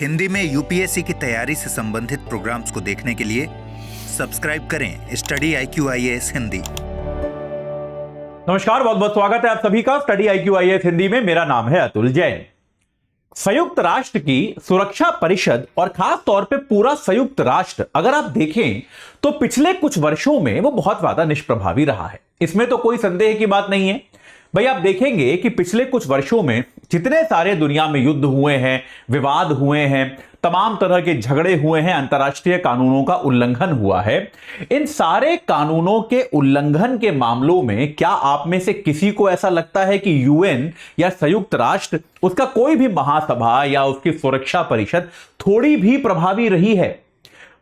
हिंदी में यूपीएससी की तैयारी से संबंधित प्रोग्राम्स को देखने के लिए सब्सक्राइब करें स्टडी IQ IAS हिंदी। नमस्कार, बहुत बहुत स्वागत है आप सभी का स्टडी IQ IAS हिंदी में। मेरा नाम है अतुल जैन। संयुक्त राष्ट्र की सुरक्षा परिषद और खास तौर पे पूरा संयुक्त राष्ट्र अगर आप देखें तो पिछले कुछ वर्षों में वो बहुत ज्यादा निष्प्रभावी रहा है, इसमें तो कोई संदेह की बात नहीं है। भाई आप देखेंगे कि पिछले कुछ वर्षों में जितने सारे दुनिया में युद्ध हुए हैं, विवाद हुए हैं, तमाम तरह के झगड़े हुए हैं, अंतर्राष्ट्रीय कानूनों का उल्लंघन हुआ है, इन सारे कानूनों के उल्लंघन के मामलों में क्या आप में से किसी को ऐसा लगता है कि यूएन या संयुक्त राष्ट्र, उसका कोई भी महासभा या उसकी सुरक्षा परिषद थोड़ी भी प्रभावी रही है?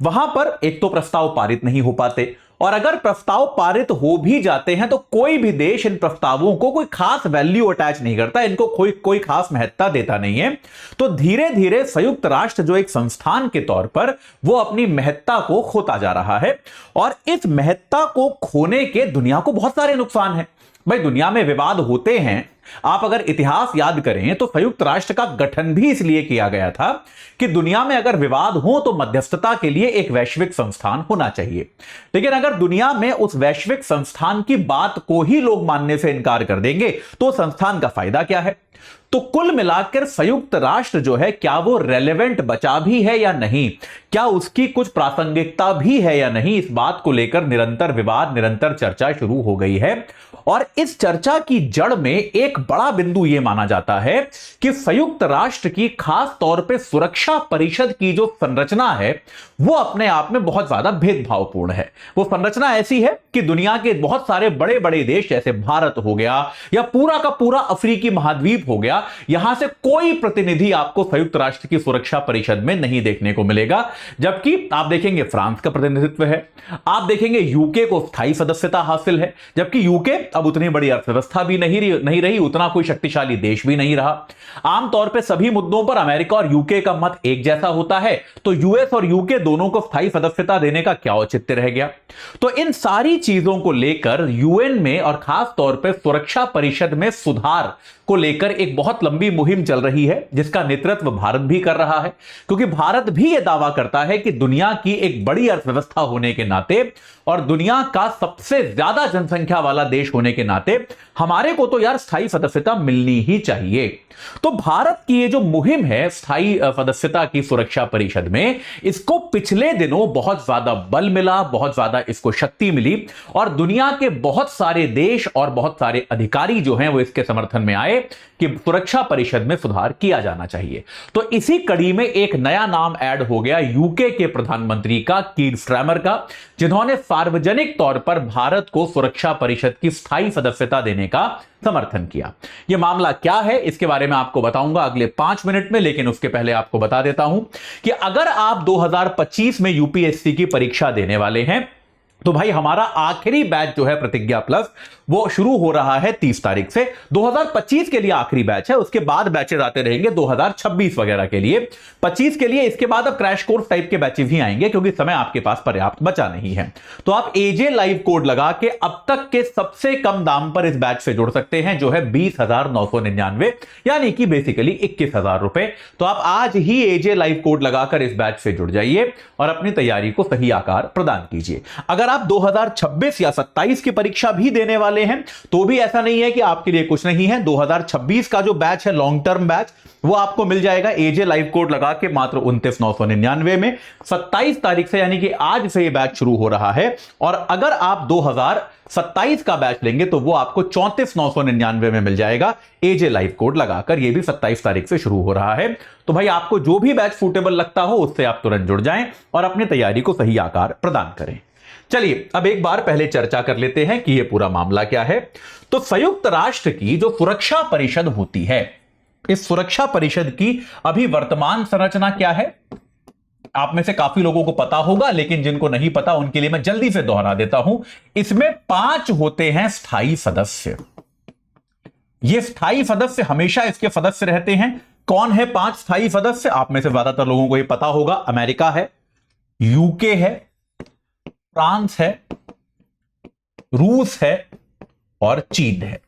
वहां पर एक तो प्रस्ताव पारित नहीं हो पाते, और अगर प्रस्ताव पारित हो भी जाते हैं तो कोई भी देश इन प्रस्तावों को कोई खास वैल्यू अटैच नहीं करता, इनको कोई खास महत्ता देता नहीं है। तो धीरे धीरे संयुक्त राष्ट्र जो एक संस्थान के तौर पर वो अपनी महत्ता को खोता जा रहा है, और इस महत्ता को खोने के दुनिया को बहुत सारे नुकसान हैं। भाई दुनिया में विवाद होते हैं, आप अगर इतिहास याद करें तो संयुक्त राष्ट्र का गठन भी इसलिए किया गया था कि दुनिया में अगर विवाद हो तो मध्यस्थता के लिए एक वैश्विक संस्थान होना चाहिए। लेकिन अगर दुनिया में उस वैश्विक संस्थान की बात को ही लोग मानने से इनकार कर देंगे तो संस्थान का फायदा क्या है? तो कुल मिलाकर संयुक्त राष्ट्र जो है, क्या वो रेलेवेंट बचा भी है या नहीं, क्या उसकी कुछ प्रासंगिकता भी है या नहीं, इस बात को लेकर निरंतर विवाद, निरंतर चर्चा शुरू हो गई है। और इस चर्चा की जड़ में एक बड़ा बिंदु यह माना जाता है कि संयुक्त राष्ट्र की खास तौर पे सुरक्षा परिषद की जो संरचना है वो अपने आप में बहुत ज्यादा भेदभावपूर्ण है। वो संरचना ऐसी है कि दुनिया के बहुत सारे बड़े बड़े देश जैसे भारत हो गया या पूरा का पूरा अफ्रीकी महाद्वीप हो गया, यहां से कोई प्रतिनिधि आपको संयुक्त राष्ट्र की सुरक्षा परिषद में नहीं देखने को मिलेगा। जबकि आप देखेंगे फ्रांस का प्रतिनिधित्व है, आप देखेंगे यूके को स्थायी सदस्यता हासिल है, जबकि यूके अब उतनी बड़ी अर्थव्यवस्था भी नहीं रही, उतना कोई शक्तिशाली देश भी नहीं रहा। आमतौर पर सभी मुद्दों पर अमेरिका और यूके का मत एक जैसा होता है, तो यूएस और यूके दोनों को स्थायी सदस्यता देने का क्या औचित्य रह गया? तो इन सारी चीजों को लेकर यूएन में और खास तौर पर सुरक्षा परिषद में सुधार को लेकर एक बहुत लंबी मुहिम चल रही है, जिसका नेतृत्व भारत भी कर रहा है, क्योंकि भारत भी यह दावा करता है कि दुनिया की एक बड़ी अर्थव्यवस्था होने के नाते और दुनिया का सबसे ज्यादा जनसंख्या वाला देश होने के नाते हमारे को तो यार स्थायी सदस्यता मिलनी ही चाहिए। तो भारत की ये जो मुहिम है स्थायी सदस्यता की सुरक्षा परिषद में, इसको पिछले दिनों बहुत ज्यादा बल मिला, बहुत ज्यादा इसको शक्ति मिली, और दुनिया के बहुत सारे देश और बहुत सारे अधिकारी जो हैं वो इसके समर्थन में आए कि सुरक्षा परिषद में सुधार किया जाना चाहिए। तो इसी कड़ी में एक नया नाम ऐड हो गया यूके के प्रधानमंत्री का, कीर स्टारमर का, जिन्होंने सार्वजनिक तौर पर भारत को सुरक्षा परिषद की स्थायी सदस्यता देने का समर्थन किया। यह मामला क्या है इसके बारे में आपको बताऊंगा अगले 5 मिनट में, लेकिन उसके पहले आपको बता देता हूं कि अगर आप 2025 में यूपीएससी की परीक्षा देने वाले हैं तो भाई हमारा आखिरी बैच जो है प्रतिज्ञा प्लस वो शुरू हो रहा है 30 तारीख से। 2025 के लिए आखिरी बैच है, उसके बाद बैचेस आते रहेंगे 2026 वगैरह के लिए, 25 के लिए। इसके बाद अब क्रैश कोर्स टाइप के बैचेस ही आएंगे क्योंकि समय आपके पास पर्याप्त बचा नहीं है। तो आप एजे लाइव कोड लगा के अब तक के सबसे कम दाम पर इस बैच से जुड़ सकते हैं, जो है 20,999, यानी कि बेसिकली 21,000 रुपए। तो आप आज ही एजे लाइव कोड लगाकर इस बैच से जुड़ जाइए और अपनी तैयारी को सही आकार प्रदान कीजिए। अगर आप 2026 या 27 की परीक्षा भी देने वाले हैं तो भी ऐसा नहीं है कि आपके लिए कुछ नहीं है। 2026 का जो बैच है लॉन्ग टर्म बैच, वो आपको मिल जाएगा एजे लाइव कोड लगा के मात्र 29,999 में। 27 तारीख से यानी कि आज से ये बैच शुरू हो रहा है, और अगर आप 2027 का बैच लेंगे तो वो आपको 34,999 में मिल जाएगा एजे लाइव कोड लगाकर। ये भी 27 तारीख से शुरू हो रहा है। तो भाई आपको जो भी बैच सूटेबल लगता हो उससे आप तुरंत जुड़ जाएं और अपनी तैयारी को सही आकार प्रदान करें। चलिए अब एक बार पहले चर्चा कर लेते हैं कि यह पूरा मामला क्या है। तो संयुक्त राष्ट्र की जो सुरक्षा परिषद होती है, इस सुरक्षा परिषद की अभी वर्तमान संरचना क्या है आप में से काफी लोगों को पता होगा, लेकिन जिनको नहीं पता उनके लिए मैं जल्दी से दोहरा देता हूं। इसमें 5 होते हैं स्थायी सदस्य। ये स्थायी सदस्य हमेशा इसके सदस्य रहते हैं। कौन है 5 स्थायी सदस्य? आप में से ज्यादातर लोगों को यह पता होगा। अमेरिका है, यूके है, फ्रांस है, रूस है और चीन है।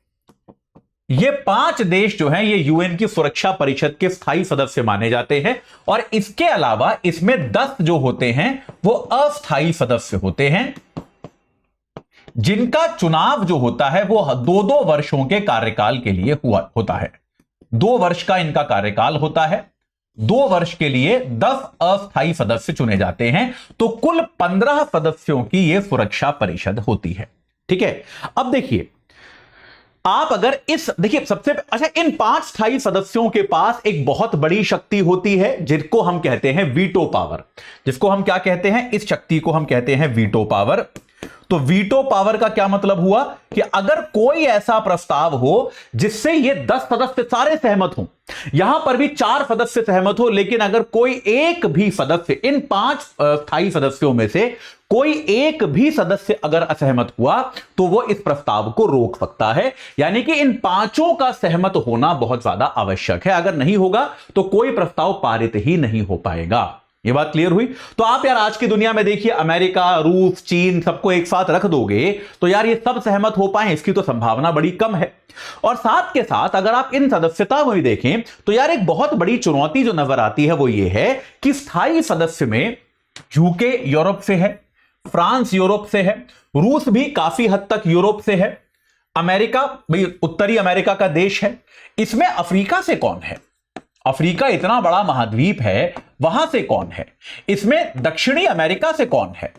ये 5 देश जो हैं ये यूएन की सुरक्षा परिषद के स्थायी सदस्य माने जाते हैं, और इसके अलावा इसमें 10 जो होते हैं वो अस्थायी सदस्य होते हैं, जिनका चुनाव जो होता है वो 2-2 वर्षों के कार्यकाल के लिए होता है। 2 वर्ष का इनका कार्यकाल होता है। 2 वर्ष के लिए 10 अस्थायी सदस्य चुने जाते हैं, तो कुल 15 सदस्यों की यह सुरक्षा परिषद होती है। ठीक है, अब देखिए आप अगर देखिए सबसे अच्छा, इन 5 स्थायी सदस्यों के पास एक बहुत बड़ी शक्ति होती है जिसको हम कहते हैं वीटो पावर। जिसको हम क्या कहते हैं, इस शक्ति को हम कहते हैं वीटो पावर। तो वीटो पावर का क्या मतलब हुआ कि अगर कोई ऐसा प्रस्ताव हो जिससे ये 10 सदस्य सारे सहमत हों, यहां पर भी 4 सदस्य सहमत हो, लेकिन अगर कोई एक भी सदस्य, इन 5 स्थायी सदस्यों में से कोई एक भी सदस्य अगर असहमत हुआ तो वो इस प्रस्ताव को रोक सकता है। यानी कि इन 5 का सहमत होना बहुत ज्यादा आवश्यक है। अगर नहीं होगा तो कोई प्रस्ताव पारित ही नहीं हो पाएगा। ये बात क्लियर हुई? तो आप यार आज की दुनिया में देखिए, अमेरिका, रूस, चीन सबको एक साथ रख दोगे तो यार ये सब सहमत हो पाए, इसकी तो संभावना बड़ी कम है। और साथ के साथ अगर आप इन सदस्यता में देखें तो यार एक बहुत बड़ी चुनौती जो नजर आती है वो ये है कि स्थायी सदस्य में यूके यूरोप से है, फ्रांस यूरोप से है, रूस भी काफी हद तक यूरोप से है, अमेरिका भाई उत्तरी अमेरिका का देश है। इसमें अफ्रीका से कौन है? अफ्रीका इतना बड़ा महाद्वीप है, वहां से कौन है? इसमें दक्षिणी अमेरिका से कौन है?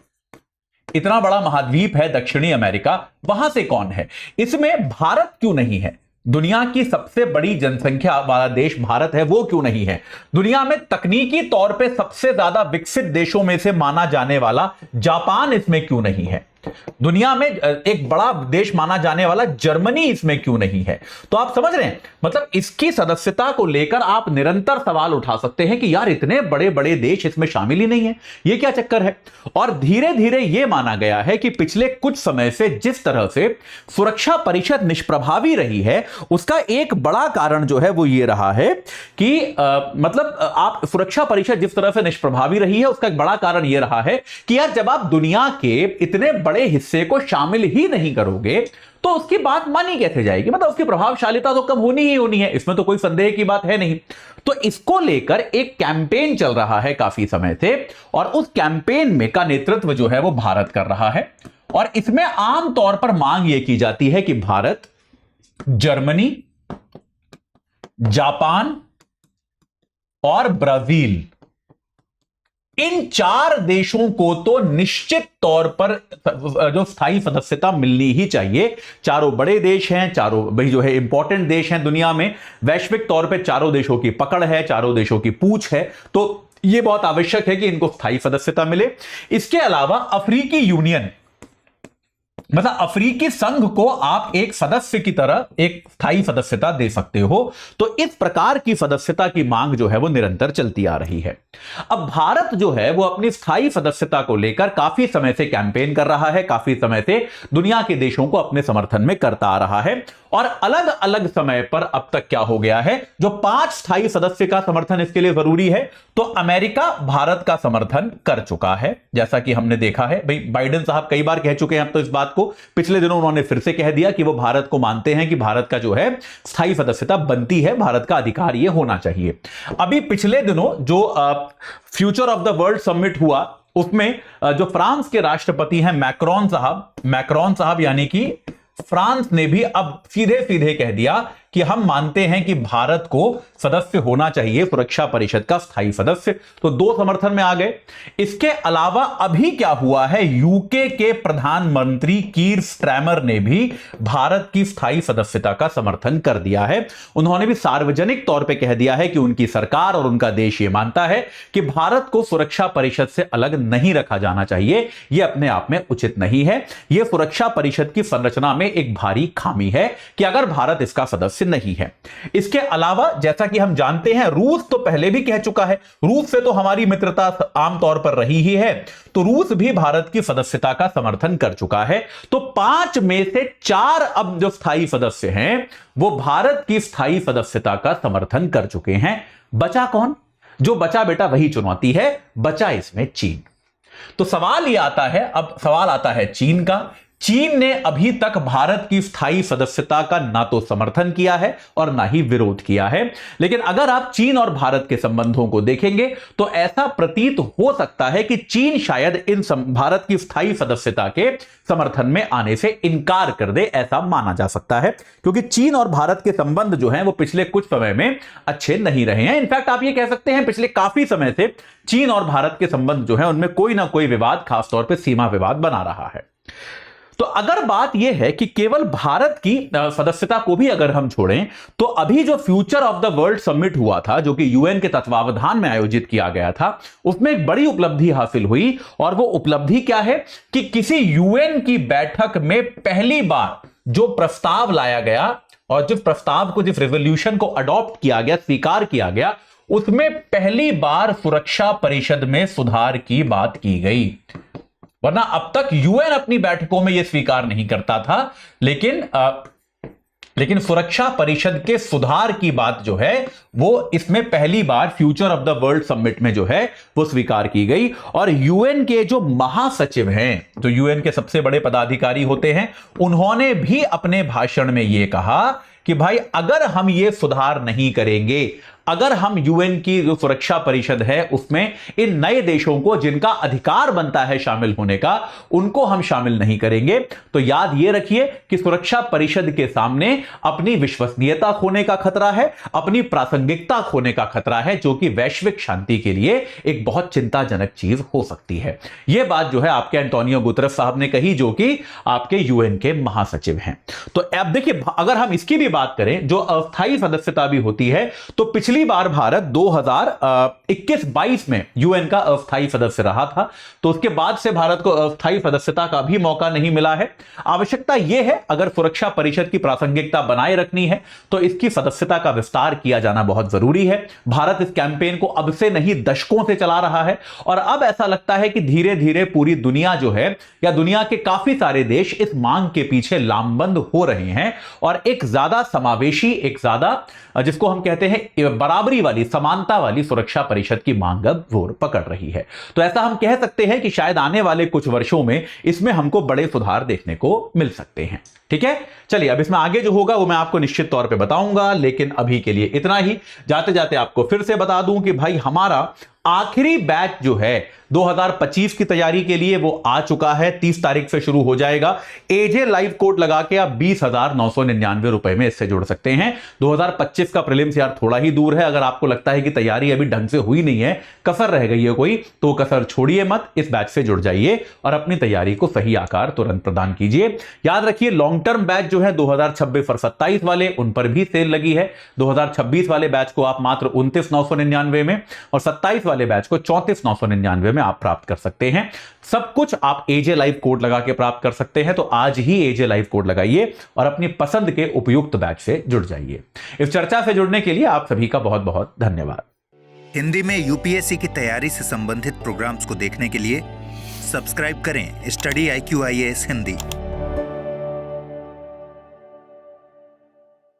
इतना बड़ा महाद्वीप है दक्षिणी अमेरिका, वहां से कौन है? इसमें भारत क्यों नहीं है? दुनिया की सबसे बड़ी जनसंख्या वाला देश भारत है, वो क्यों नहीं है? दुनिया में तकनीकी तौर पे सबसे ज्यादा विकसित देशों में से माना जाने वाला जापान इसमें क्यों नहीं है? दुनिया में एक बड़ा देश माना जाने वाला जर्मनी इसमें क्यों नहीं है? तो आप समझ रहे हैं, मतलब इसकी सदस्यता को लेकर आप निरंतर सवाल उठा सकते हैं कि यार इतने बड़े बड़े देश इसमें शामिल ही नहीं है, ये क्या चक्कर है? और धीरे धीरे यह माना गया है कि पिछले कुछ समय से जिस तरह से सुरक्षा परिषद निष्प्रभावी रही है, उसका एक बड़ा कारण जो है वो ये रहा है कि मतलब आप सुरक्षा परिषद जिस तरह से निष्प्रभावी रही है, उसका एक बड़ा कारण यह रहा है कि यार जब आप दुनिया के इतने बड़े हिस्से को शामिल ही नहीं करोगे तो उसकी बात मानी कैसे जाएगी? मतलब उसकी प्रभावशालीता तो कम होनी ही होनी है, इसमें तो कोई संदेह की बात है नहीं। तो इसको लेकर एक कैंपेन चल रहा है काफी समय से, और उस कैंपेन में का नेतृत्व जो है वो भारत कर रहा है। और इसमें आमतौर पर मांग यह की जाती है कि भारत, जर्मनी, जापान और ब्राजील, इन 4 देशों को तो निश्चित तौर पर जो स्थायी सदस्यता मिलनी ही चाहिए। चारों बड़े देश हैं, चारों भाई जो है इंपॉर्टेंट देश हैं दुनिया में, वैश्विक तौर पे चारों देशों की पकड़ है, चारों देशों की पूछ है, तो यह बहुत आवश्यक है कि इनको स्थायी सदस्यता मिले। इसके अलावा अफ्रीकी यूनियन, मतलब अफ्रीकी संघ को आप एक सदस्य की तरह एक स्थायी सदस्यता दे सकते हो। तो इस प्रकार की सदस्यता की मांग जो है वो निरंतर चलती आ रही है। अब भारत जो है वो अपनी स्थायी सदस्यता को लेकर काफी समय से कैंपेन कर रहा है, काफी समय से दुनिया के देशों को अपने समर्थन में करता आ रहा है। और अलग अलग समय पर अब तक क्या हो गया है, जो 5 स्थायी सदस्य का समर्थन इसके लिए जरूरी है, तो अमेरिका भारत का समर्थन कर चुका है, जैसा कि हमने देखा है। भाई बाइडेन साहब कई बार कह चुके हैं अब तो इस बात को, पिछले दिनों उन्होंने फिर से कह दिया कि वो भारत को मानते हैं कि भारत का जो है स्थायी सदस्यता बनती है, भारत का अधिकार ये होना चाहिए। अभी पिछले दिनों जो future of the world summit हुआ, उसमें जो फ्रांस के राष्ट्रपति हैं मैक्रोन साहब यानी कि फ्रांस ने भी अब सीधे सीधे कह दिया कि हम मानते हैं कि भारत को सदस्य होना चाहिए सुरक्षा परिषद का स्थायी सदस्य। तो 2 समर्थन में आ गए। इसके अलावा अभी क्या हुआ है, यूके के प्रधानमंत्री कीर स्टारमर ने भी भारत की स्थायी सदस्यता का समर्थन कर दिया है। उन्होंने भी सार्वजनिक तौर पर कह दिया है कि उनकी सरकार और उनका देश यह मानता है कि भारत को सुरक्षा परिषद से अलग नहीं रखा जाना चाहिए, यह अपने आप में उचित नहीं है। यह सुरक्षा परिषद की संरचना में एक भारी खामी है कि अगर भारत इसका सदस्य नहीं है। इसके अलावा जैसा कि हम जानते हैं, रूस तो पहले भी कह चुका है, रूस से तो हमारी मित्रता आमतौर पर रही ही है, तो रूस भी भारत की सदस्यता का समर्थन कर चुका है। तो 5 में से 4 अब जो स्थायी सदस्य हैं वो भारत की स्थायी सदस्यता का समर्थन कर चुके हैं। बचा कौन? जो बचा बेटा वही चुनौती है, बचा इसमें चीन। तो सवाल यह आता है, अब सवाल आता है चीन का चीन ने अभी तक भारत की स्थायी सदस्यता का ना तो समर्थन किया है और ना ही विरोध किया है। लेकिन अगर आप चीन और भारत के संबंधों को देखेंगे तो ऐसा प्रतीत हो सकता है कि चीन शायद इन भारत की स्थायी सदस्यता के समर्थन में आने से इनकार कर दे, ऐसा माना जा सकता है, क्योंकि चीन और भारत के संबंध जो हैं वो पिछले कुछ समय में अच्छे नहीं रहे हैं। इनफैक्ट आप ये कह सकते हैं पिछले काफी समय से चीन और भारत के संबंध जो है उनमें कोई ना कोई विवाद, खासतौर पर सीमा विवाद बना रहा है। तो अगर बात यह है कि केवल भारत की सदस्यता को भी अगर हम छोड़ें तो अभी जो future of the world summit हुआ था, जो कि यूएन के तत्वावधान में आयोजित किया गया था, उसमें एक बड़ी उपलब्धि हासिल हुई। और वो उपलब्धि क्या है कि किसी यूएन की बैठक में पहली बार जो प्रस्ताव लाया गया और जिस प्रस्ताव को, जिस रेजोल्यूशन को अडॉप्ट किया गया, स्वीकार किया गया, उसमें पहली बार सुरक्षा परिषद में सुधार की बात की गई। वरना अब तक यूएन अपनी बैठकों में यह स्वीकार नहीं करता था, लेकिन सुरक्षा परिषद के सुधार की बात जो है वो इसमें पहली बार future of the world summit में जो है वो स्वीकार की गई। और यूएन के जो महासचिव हैं, जो यूएन के सबसे बड़े पदाधिकारी होते हैं, उन्होंने भी अपने भाषण में यह कहा कि भाई अगर हम ये सुधार नहीं करेंगे, अगर हम यूएन की जो सुरक्षा परिषद है उसमें इन नए देशों को जिनका अधिकार बनता है शामिल होने का, उनको हम शामिल नहीं करेंगे, तो याद ये रखिए कि सुरक्षा परिषद के सामने अपनी विश्वसनीयता खोने का खतरा है, अपनी प्रासंगिकता खोने का खतरा है, जो कि वैश्विक शांति के लिए एक बहुत चिंताजनक चीज हो सकती है। यह बात जो है आपके एंटोनियो गुतरस साहब ने कही, जो कि आपके यूएन के महासचिव हैं। तो अब देखिए, अगर हम इसकी भी बात करें, जो अस्थायी सदस्यता भी होती है, तो पिछली बार भारत 2021-22 में यूएन का अस्थायी सदस्य रहा था, तो उसके बाद से भारत को अस्थायी सदस्यता का भी मौका नहीं मिला है। आवश्यकता यह है, अगर सुरक्षा परिषद की प्रासंगिकता बनाए रखनी है तो इसकी सदस्यता का विस्तार किया जाना बहुत जरूरी है। भारत इस कैंपेन को अब से नहीं दशकों से चला रहा है और अब ऐसा लगता है कि धीरे धीरे पूरी दुनिया जो है, या दुनिया के काफी सारे देश इस मांग के पीछे लामबंद हो रहे हैं और एक ज्यादा समावेशी, एक ज्यादा जिसको हम कहते हैं बराबरी वाली, समानता वाली सुरक्षा परिषद की मांग अब जोर पकड़ रही है। तो ऐसा हम कह सकते हैं कि शायद आने वाले कुछ वर्षों में इसमें हमको बड़े सुधार देखने को मिल सकते हैं। ठीक है, चलिए अब इसमें आगे जो होगा वो मैं आपको निश्चित तौर पे बताऊंगा, लेकिन अभी के लिए इतना ही। जाते जाते आपको फिर से बता दूं कि भाई हमारा आखिरी बैच जो है 2025 की तैयारी के लिए वो आ चुका है, 30 तारीख से शुरू हो जाएगा। एजे लाइव कोड लगा के आप 20,999 रुपए में इससे जुड़ सकते हैं। 2025 का प्रीलिम्स यार थोड़ा ही दूर है, अगर आपको लगता है कि तैयारी अभी ढंग से हुई नहीं है, कसर रह गई है कोई, तो कसर छोड़िए मत, इस बैच से जुड़ जाइए और अपनी तैयारी को सही आकार तुरंत प्रदान कीजिए। याद रखिए, लॉन्ग टर्म बैच जो है 2026 और 27 वाले, उन पर भी सेल लगी है। 2026 वाले बैच को आप मात्र 29,999 में और 27 वाले बैच को 34,999 में आप प्राप्त कर सकते हैं। सब कुछ आप एजे लाइव कोड लगा के प्राप्त कर सकते हैं। तो आज ही एजे लाइव कोड लगाइए और अपनी पसंद के उपयुक्त बैच से जुड़ जाइए। इस चर्चा से जुड़ने के लिए आप सभी का बहुत बहुत धन्यवाद। हिंदी में यूपीएससी की तैयारी से संबंधित प्रोग्राम्स को देखने के लिए सब्सक्राइब करें स्टडी IQ IAS हिंदी।